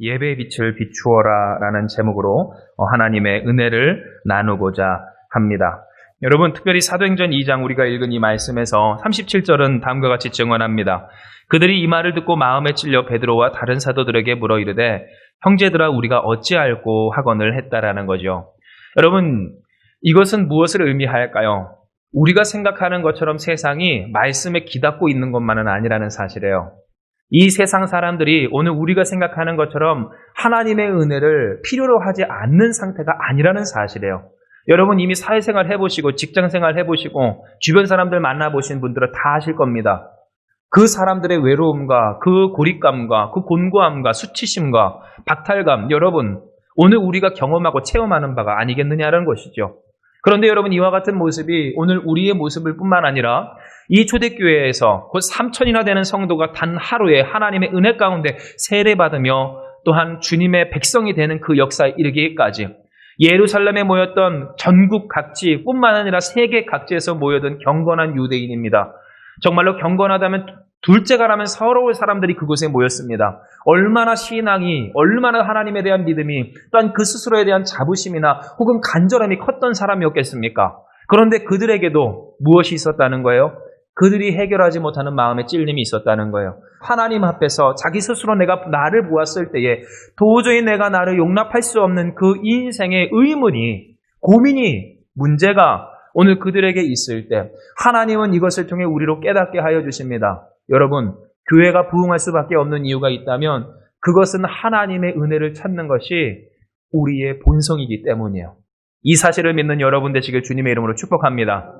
예배의 빛을 비추어라 라는 제목으로 하나님의 은혜를 나누고자 합니다. 여러분, 특별히 사도행전 2장 우리가 읽은 이 말씀에서 37절은 다음과 같이 증언합니다. 그들이 이 말을 듣고 마음에 찔려 베드로와 다른 사도들에게 물어 이르되 형제들아 우리가 어찌할꼬 하거늘 했다라는 거죠. 여러분, 이것은 무엇을 의미할까요? 우리가 생각하는 것처럼 세상이 말씀에 기닫고 있는 것만은 아니라는 사실이에요. 이 세상 사람들이 오늘 우리가 생각하는 것처럼 하나님의 은혜를 필요로 하지 않는 상태가 아니라는 사실이에요. 여러분 이미 사회생활 해보시고 직장생활 해보시고 주변 사람들 만나보신 분들은 다 아실 겁니다. 그 사람들의 외로움과 그 고립감과 그 곤고함과 수치심과 박탈감, 여러분 오늘 우리가 경험하고 체험하는 바가 아니겠느냐라는 것이죠. 그런데 여러분 이와 같은 모습이 오늘 우리의 모습일 뿐만 아니라 이 초대교회에서 곧 3,000이나 되는 성도가 단 하루에 하나님의 은혜 가운데 세례받으며 또한 주님의 백성이 되는 그 역사에 이르기까지 예루살렘에 모였던 전국 각지 뿐만 아니라 세계 각지에서 모여든 경건한 유대인입니다. 정말로 경건하다면 둘째가라면 서러울 사람들이 그곳에 모였습니다. 얼마나 신앙이, 얼마나 하나님에 대한 믿음이, 또한 그 스스로에 대한 자부심이나 혹은 간절함이 컸던 사람이었겠습니까? 그런데 그들에게도 무엇이 있었다는 거예요? 그들이 해결하지 못하는 마음의 찔림이 있었다는 거예요. 하나님 앞에서 자기 스스로 내가 나를 보았을 때에 도저히 내가 나를 용납할 수 없는 그 인생의 의문이, 고민이, 문제가 오늘 그들에게 있을 때 하나님은 이것을 통해 우리로 깨닫게 하여 주십니다. 여러분, 교회가 부흥할 수밖에 없는 이유가 있다면 그것은 하나님의 은혜를 찾는 것이 우리의 본성이기 때문이에요. 이 사실을 믿는 여러분 되시길 주님의 이름으로 축복합니다.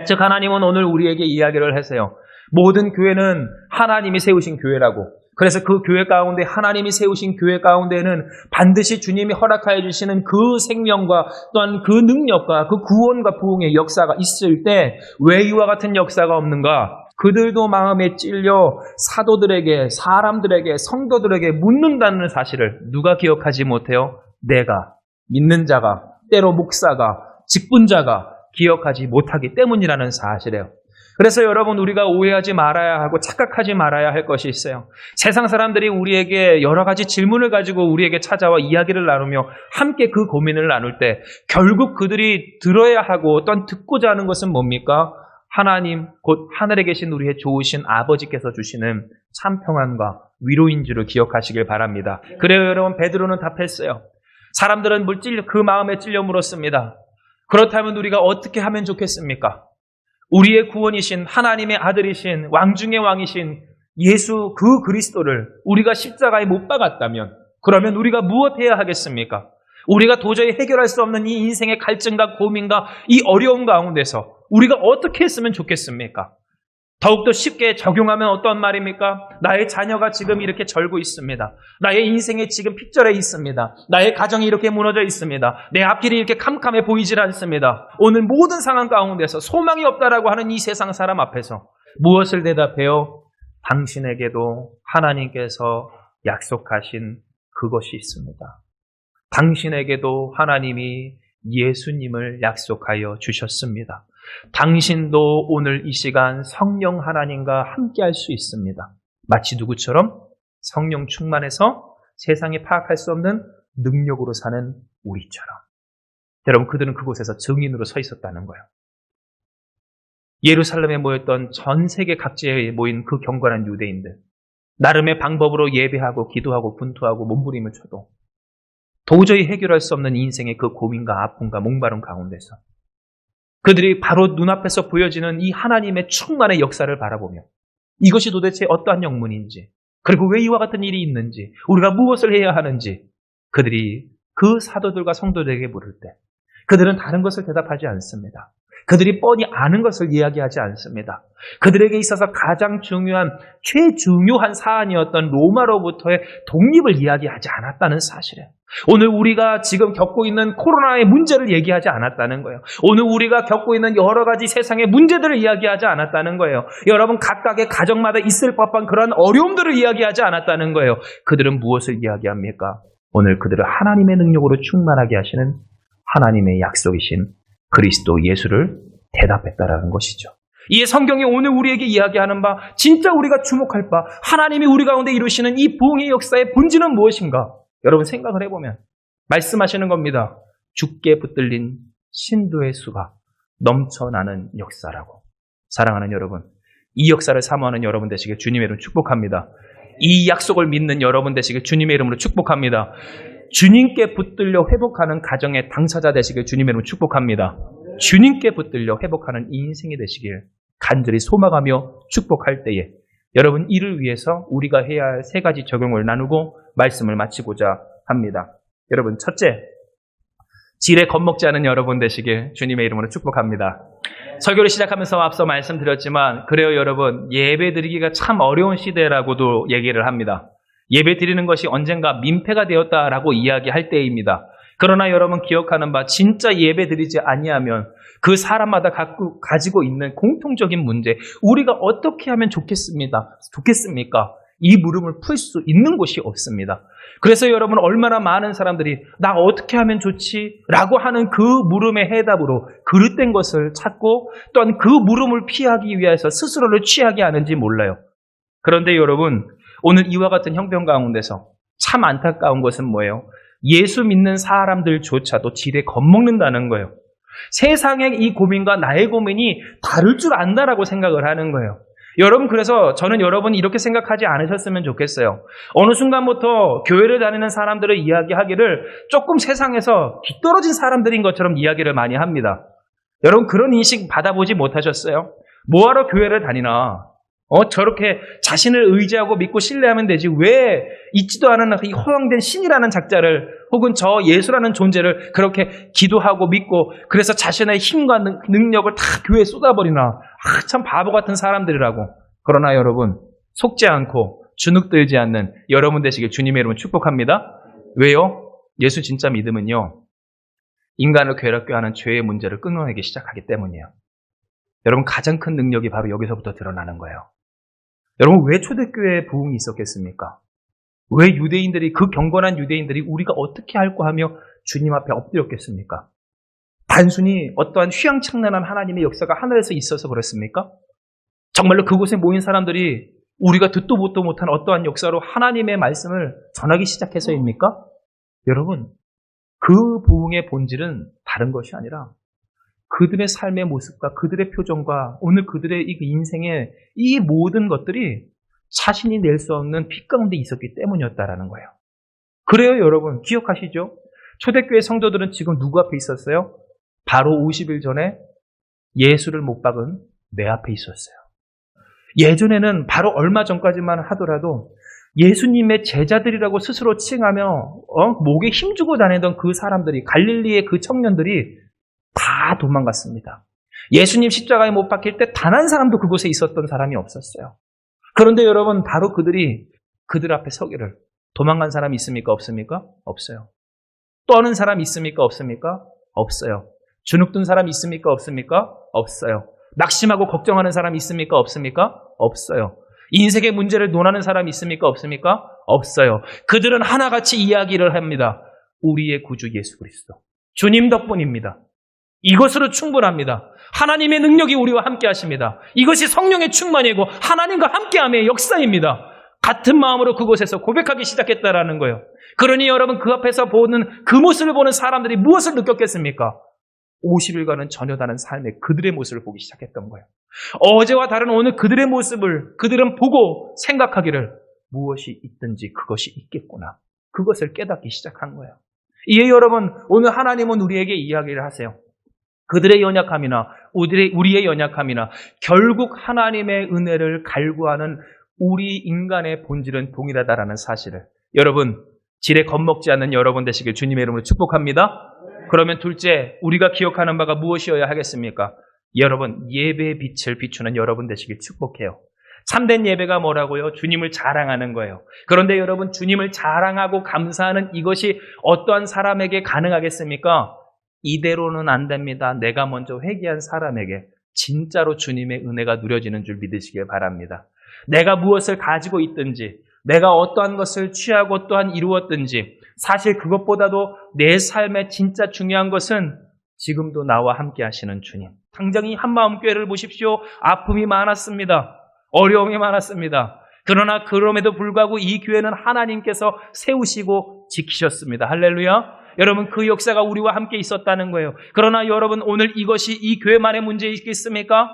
즉 하나님은 오늘 우리에게 이야기를 하세요. 모든 교회는 하나님이 세우신 교회라고. 그래서 그 교회 가운데 하나님이 세우신 교회 가운데는 반드시 주님이 허락하여 주시는 그 생명과 또한 그 능력과 그 구원과 부흥의 역사가 있을 때 왜 이와 같은 역사가 없는가? 그들도 마음에 찔려 사도들에게, 사람들에게, 성도들에게 묻는다는 사실을 누가 기억하지 못해요? 내가, 믿는 자가, 때로 목사가, 직분자가 기억하지 못하기 때문이라는 사실이에요. 그래서 여러분 우리가 오해하지 말아야 하고 착각하지 말아야 할 것이 있어요. 세상 사람들이 우리에게 여러 가지 질문을 가지고 우리에게 찾아와 이야기를 나누며 함께 그 고민을 나눌 때 결국 그들이 들어야 하고 또한 듣고자 하는 것은 뭡니까? 하나님 곧 하늘에 계신 우리의 좋으신 아버지께서 주시는 참 평안과 위로인 줄을 기억하시길 바랍니다. 그래요 여러분, 베드로는 답했어요. 사람들은 그 마음에 찔려 물었습니다. 그렇다면 우리가 어떻게 하면 좋겠습니까? 우리의 구원이신 하나님의 아들이신 왕 중의 왕이신 예수 그 그리스도를 우리가 십자가에 못 박았다면 그러면 우리가 무엇해야 하겠습니까? 우리가 도저히 해결할 수 없는 이 인생의 갈증과 고민과 이 어려움 가운데서 우리가 어떻게 했으면 좋겠습니까? 더욱더 쉽게 적용하면 어떤 말입니까? 나의 자녀가 지금 이렇게 절고 있습니다. 나의 인생이 지금 핍절해 있습니다. 나의 가정이 이렇게 무너져 있습니다. 내 앞길이 이렇게 캄캄해 보이질 않습니다. 오늘 모든 상황 가운데서 소망이 없다라고 하는 이 세상 사람 앞에서 무엇을 대답해요? 당신에게도 하나님께서 약속하신 그것이 있습니다. 당신에게도 하나님이 예수님을 약속하여 주셨습니다. 당신도 오늘 이 시간 성령 하나님과 함께할 수 있습니다. 마치 누구처럼? 성령 충만해서 세상에 파악할 수 없는 능력으로 사는 우리처럼. 여러분, 그들은 그곳에서 증인으로 서 있었다는 거예요. 예루살렘에 모였던 전 세계 각지에 모인 그 경건한 유대인들, 나름의 방법으로 예배하고 기도하고 분투하고 몸부림을 쳐도 도저히 해결할 수 없는 인생의 그 고민과 아픔과 목마름 가운데서 그들이 바로 눈앞에서 보여지는 이 하나님의 충만의 역사를 바라보며 이것이 도대체 어떠한 영문인지, 그리고 왜 이와 같은 일이 있는지, 우리가 무엇을 해야 하는지 그들이 그 사도들과 성도들에게 물을 때 그들은 다른 것을 대답하지 않습니다. 그들이 뻔히 아는 것을 이야기하지 않습니다. 그들에게 있어서 가장 중요한, 최중요한 사안이었던 로마로부터의 독립을 이야기하지 않았다는 사실이에요. 오늘 우리가 지금 겪고 있는 코로나의 문제를 얘기하지 않았다는 거예요. 오늘 우리가 겪고 있는 여러 가지 세상의 문제들을 이야기하지 않았다는 거예요. 여러분 각각의 가정마다 있을 법한 그런 어려움들을 이야기하지 않았다는 거예요. 그들은 무엇을 이야기합니까? 오늘 그들은 하나님의 능력으로 충만하게 하시는 하나님의 약속이신 그리스도 예수를 대답했다라는 것이죠. 이 성경이 오늘 우리에게 이야기하는 바, 진짜 우리가 주목할 바, 하나님이 우리 가운데 이루시는 이 부흥의 역사의 본질은 무엇인가? 여러분 생각을 해보면 말씀하시는 겁니다. 죽게 붙들린 신도의 수가 넘쳐나는 역사라고. 사랑하는 여러분, 이 역사를 사모하는 여러분 되시길 주님의 이름으로 축복합니다. 이 약속을 믿는 여러분 되시길 주님의 이름으로 축복합니다. 주님께 붙들려 회복하는 가정의 당사자 되시길 주님의 이름으로 축복합니다. 주님께 붙들려 회복하는 이 인생이 되시길 간절히 소망하며 축복할 때에 여러분 이를 위해서 우리가 해야 할 세 가지 적용을 나누고 말씀을 마치고자 합니다. 여러분 첫째, 지레 겁먹지 않은 여러분 되시길 주님의 이름으로 축복합니다. 설교를 시작하면서 앞서 말씀드렸지만 그래요 여러분, 예배 드리기가 참 어려운 시대라고도 얘기를 합니다. 예배 드리는 것이 언젠가 민폐가 되었다라고 이야기할 때입니다. 그러나 여러분 기억하는 바 진짜 예배 드리지 아니하면 그 사람마다 가지고 있는 공통적인 문제, 우리가 어떻게 하면 좋겠습니까? 이 물음을 풀 수 있는 곳이 없습니다. 그래서 여러분 얼마나 많은 사람들이 나 어떻게 하면 좋지? 라고 하는 그 물음의 해답으로 그릇된 것을 찾고 또한 그 물음을 피하기 위해서 스스로를 취하게 하는지 몰라요. 그런데 여러분 오늘 이와 같은 형편 가운데서 참 안타까운 것은 뭐예요? 예수 믿는 사람들조차도 지레 겁먹는다는 거예요. 세상의 이 고민과 나의 고민이 다를 줄 안다라고 생각을 하는 거예요. 여러분 그래서 저는 여러분이 이렇게 생각하지 않으셨으면 좋겠어요. 어느 순간부터 교회를 다니는 사람들의 이야기하기를 조금 세상에서 뒤떨어진 사람들인 것처럼 이야기를 많이 합니다. 여러분 그런 인식 받아보지 못하셨어요? 뭐하러 교회를 다니나? 저렇게 자신을 의지하고 믿고 신뢰하면 되지 왜 있지도 않은 이 허황된 신이라는 작자를 혹은 저 예수라는 존재를 그렇게 기도하고 믿고 그래서 자신의 힘과 능력을 다 교회에 쏟아버리나. 참 바보 같은 사람들이라고. 그러나 여러분 속지 않고 주눅들지 않는 여러분 되시길 주님의 이름으로 축복합니다. 왜요? 예수 진짜 믿음은요, 인간을 괴롭게 하는 죄의 문제를 끊어내기 시작하기 때문이에요. 여러분 가장 큰 능력이 바로 여기서부터 드러나는 거예요. 여러분 왜 초대교회에 부흥이 있었겠습니까? 왜 유대인들이, 그 경건한 유대인들이 우리가 어떻게 할까 하며 주님 앞에 엎드렸겠습니까? 단순히 어떠한 휘황찬란한 하나님의 역사가 하늘에서 있어서 그렇습니까? 정말로 그곳에 모인 사람들이 우리가 듣도 보도 못한 어떠한 역사로 하나님의 말씀을 전하기 시작해서입니까? 여러분 그 부흥의 본질은 다른 것이 아니라 그들의 삶의 모습과 그들의 표정과 오늘 그들의 이 인생의 이 모든 것들이 자신이 낼 수 없는 빛 가운데 있었기 때문이었다라는 거예요. 그래요 여러분 기억하시죠? 초대교회 성도들은 지금 누구 앞에 있었어요? 바로 50일 전에 예수를 못 박은 내 앞에 있었어요. 예전에는 바로 얼마 전까지만 하더라도 예수님의 제자들이라고 스스로 칭하며 목에 힘주고 다니던 그 사람들이, 갈릴리의 그 청년들이 다 도망갔습니다. 예수님 십자가에 못 박힐 때 단 한 사람도 그곳에 있었던 사람이 없었어요. 그런데 여러분 바로 그들이 그들 앞에 서기를, 도망간 사람이 있습니까? 없습니까? 없어요. 떠는 사람이 있습니까? 없습니까? 없어요. 주눅든 사람이 있습니까? 없습니까? 없어요. 낙심하고 걱정하는 사람이 있습니까? 없습니까? 없어요. 인생의 문제를 논하는 사람이 있습니까? 없습니까? 없어요. 그들은 하나같이 이야기를 합니다. 우리의 구주 예수 그리스도, 주님 덕분입니다. 이것으로 충분합니다. 하나님의 능력이 우리와 함께 하십니다. 이것이 성령의 충만이고 하나님과 함께함의 역사입니다. 같은 마음으로 그곳에서 고백하기 시작했다라는 거예요. 그러니 여러분 그 앞에서 보는 그 모습을 보는 사람들이 무엇을 느꼈겠습니까? 50일간은 전혀 다른 삶의 그들의 모습을 보기 시작했던 거예요. 어제와 다른 오늘 그들의 모습을 그들은 보고 생각하기를 무엇이 있든지 그것이 있겠구나. 그것을 깨닫기 시작한 거예요. 이에 여러분 오늘 하나님은 우리에게 이야기를 하세요. 그들의 연약함이나 우리의 연약함이나 결국 하나님의 은혜를 갈구하는 우리 인간의 본질은 동일하다라는 사실을 여러분 지레 겁먹지 않는 여러분 되시길 주님의 이름으로 축복합니다. 그러면 둘째, 우리가 기억하는 바가 무엇이어야 하겠습니까? 여러분 예배의 빛을 비추는 여러분 되시길 축복해요. 참된 예배가 뭐라고요? 주님을 자랑하는 거예요. 그런데 여러분 주님을 자랑하고 감사하는 이것이 어떠한 사람에게 가능하겠습니까? 이대로는 안 됩니다. 내가 먼저 회개한 사람에게 진짜로 주님의 은혜가 누려지는 줄 믿으시길 바랍니다. 내가 무엇을 가지고 있든지 내가 어떠한 것을 취하고 또한 이루었든지 사실 그것보다도 내 삶에 진짜 중요한 것은 지금도 나와 함께 하시는 주님. 당장 이 한마음 교회를 보십시오. 아픔이 많았습니다. 어려움이 많았습니다. 그러나 그럼에도 불구하고 이 교회는 하나님께서 세우시고 지키셨습니다. 할렐루야. 여러분, 그 역사가 우리와 함께 있었다는 거예요. 그러나 여러분, 오늘 이것이 이 교회만의 문제이겠습니까?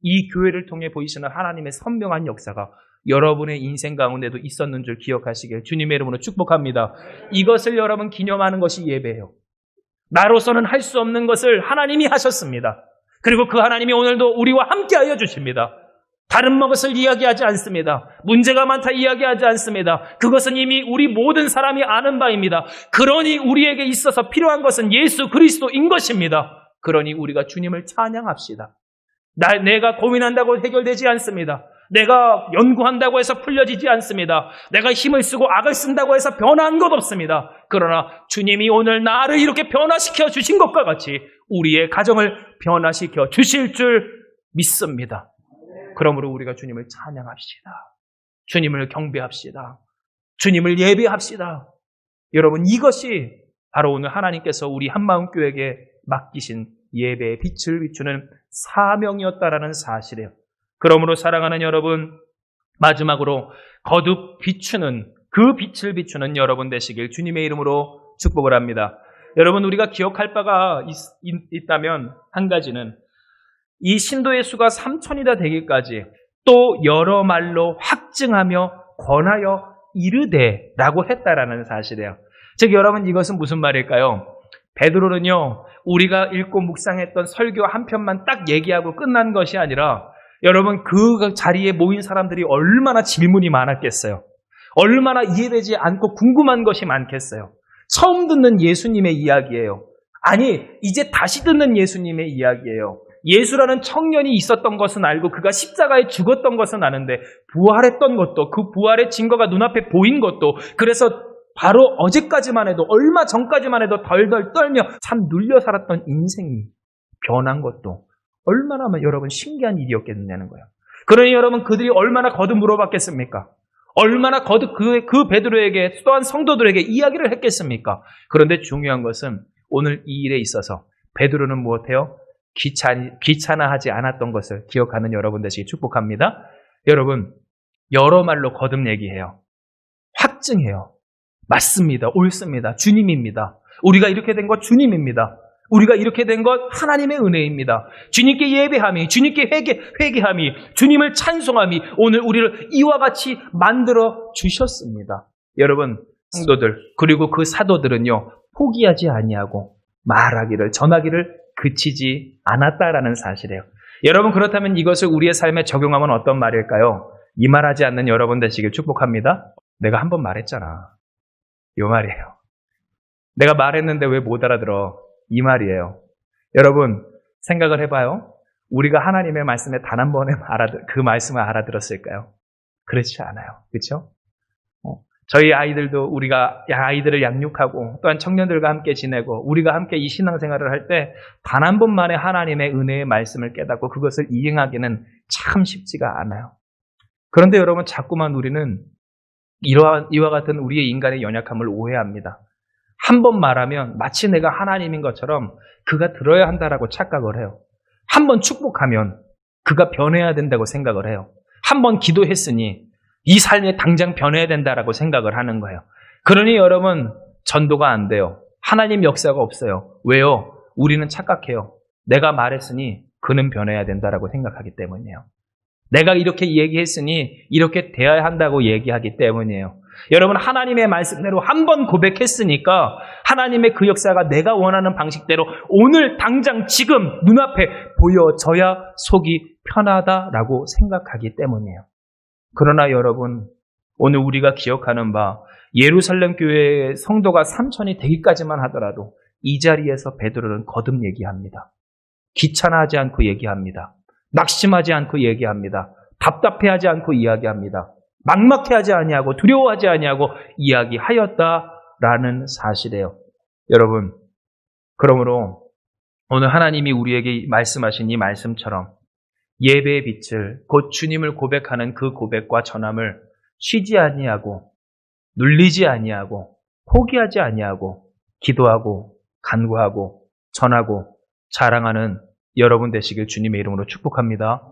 이 교회를 통해 보이시는 하나님의 선명한 역사가 여러분의 인생 가운데도 있었는 줄 기억하시길 주님의 이름으로 축복합니다. 이것을 여러분 기념하는 것이 예배예요. 나로서는 할 수 없는 것을 하나님이 하셨습니다. 그리고 그 하나님이 오늘도 우리와 함께하여 주십니다. 다른 것을 이야기하지 않습니다. 문제가 많다 이야기하지 않습니다. 그것은 이미 우리 모든 사람이 아는 바입니다. 그러니 우리에게 있어서 필요한 것은 예수 그리스도인 것입니다. 그러니 우리가 주님을 찬양합시다. 내가 고민한다고 해결되지 않습니다. 내가 연구한다고 해서 풀려지지 않습니다. 내가 힘을 쓰고 악을 쓴다고 해서 변한 것 없습니다. 그러나 주님이 오늘 나를 이렇게 변화시켜 주신 것과 같이 우리의 가정을 변화시켜 주실 줄 믿습니다. 그러므로 우리가 주님을 찬양합시다. 주님을 경배합시다. 주님을 예배합시다. 여러분, 이것이 바로 오늘 하나님께서 우리 한마음교회에게 맡기신 예배의 빛을 비추는 사명이었다라는 사실이에요. 그러므로 사랑하는 여러분, 마지막으로 거듭 비추는 그 빛을 비추는 여러분 되시길 주님의 이름으로 축복을 합니다. 여러분, 우리가 기억할 바가 있다면 한 가지는 이 신도의 수가 3,000이다 되기까지 또 여러 말로 확증하며 권하여 이르되라고 했다라는 사실이에요. 즉 여러분, 이것은 무슨 말일까요? 베드로는요, 우리가 읽고 묵상했던 설교 한 편만 딱 얘기하고 끝난 것이 아니라 여러분, 그 자리에 모인 사람들이 얼마나 질문이 많았겠어요. 얼마나 이해되지 않고 궁금한 것이 많겠어요. 처음 듣는 예수님의 이야기예요. 아니, 이제 다시 듣는 예수님의 이야기예요. 예수라는 청년이 있었던 것은 알고 그가 십자가에 죽었던 것은 아는데 부활했던 것도, 그 부활의 증거가 눈앞에 보인 것도, 그래서 바로 어제까지만 해도, 얼마 전까지만 해도 덜덜 떨며 참 눌려 살았던 인생이 변한 것도 얼마나 여러분 신기한 일이었겠느냐는 거예요. 그러니 여러분, 그들이 얼마나 거듭 물어봤겠습니까? 얼마나 거듭 그 베드로에게, 또한 성도들에게 이야기를 했겠습니까? 그런데 중요한 것은 오늘 이 일에 있어서 베드로는 무엇해요? 귀찮아하지 않았던 것을 기억하는 여러분 되시기 축복합니다. 여러분, 여러 말로 거듭 얘기해요. 확증해요. 맞습니다. 옳습니다. 주님입니다. 우리가 이렇게 된 것 주님입니다. 우리가 이렇게 된 것 하나님의 은혜입니다. 주님께 예배함이, 주님께 회개함이, 주님을 찬송함이 오늘 우리를 이와 같이 만들어 주셨습니다. 여러분, 성도들 그리고 그 사도들은요, 포기하지 아니하고 말하기를, 전하기를 그치지 않았다라는 사실이에요. 여러분, 그렇다면 이것을 우리의 삶에 적용하면 어떤 말일까요? 이 말하지 않는 여러분 되시길 축복합니다. 내가 한 번 말했잖아. 이 말이에요. 내가 말했는데 왜 못 알아들어? 이 말이에요. 여러분, 생각을 해봐요. 우리가 하나님의 말씀에 단 한 번에 그 말씀을 알아들었을까요? 그렇지 않아요. 그렇죠? 저희 아이들도 우리가 아이들을 양육하고 또한 청년들과 함께 지내고 우리가 함께 이 신앙생활을 할 때 단 한 번만에 하나님의 은혜의 말씀을 깨닫고 그것을 이행하기는 참 쉽지가 않아요. 그런데 여러분, 자꾸만 우리는 이와 같은 우리의 인간의 연약함을 오해합니다. 한 번 말하면 마치 내가 하나님인 것처럼 그가 들어야 한다라고 착각을 해요. 한 번 축복하면 그가 변해야 된다고 생각을 해요. 한 번 기도했으니 이 삶에 당장 변해야 된다라고 생각을 하는 거예요. 그러니 여러분, 전도가 안 돼요. 하나님 역사가 없어요. 왜요? 우리는 착각해요. 내가 말했으니 그는 변해야 된다라고 생각하기 때문이에요. 내가 이렇게 얘기했으니 이렇게 돼야 한다고 얘기하기 때문이에요. 여러분, 하나님의 말씀대로 한 번 고백했으니까 하나님의 그 역사가 내가 원하는 방식대로 오늘 당장 지금 눈앞에 보여져야 속이 편하다라고 생각하기 때문이에요. 그러나 여러분, 오늘 우리가 기억하는 바 예루살렘 교회의 성도가 3,000이 되기까지만 하더라도 이 자리에서 베드로는 거듭 얘기합니다. 귀찮아하지 않고 얘기합니다. 낙심하지 않고 얘기합니다. 답답해하지 않고 이야기합니다. 막막해하지 아니하고 두려워하지 아니하고 이야기하였다라는 사실이에요. 여러분, 그러므로 오늘 하나님이 우리에게 말씀하신 이 말씀처럼 예배의 빛을, 곧 주님을 고백하는 그 고백과 전함을 쉬지 아니하고 눌리지 아니하고 포기하지 아니하고 기도하고 간구하고 전하고 자랑하는 여러분 되시길 주님의 이름으로 축복합니다.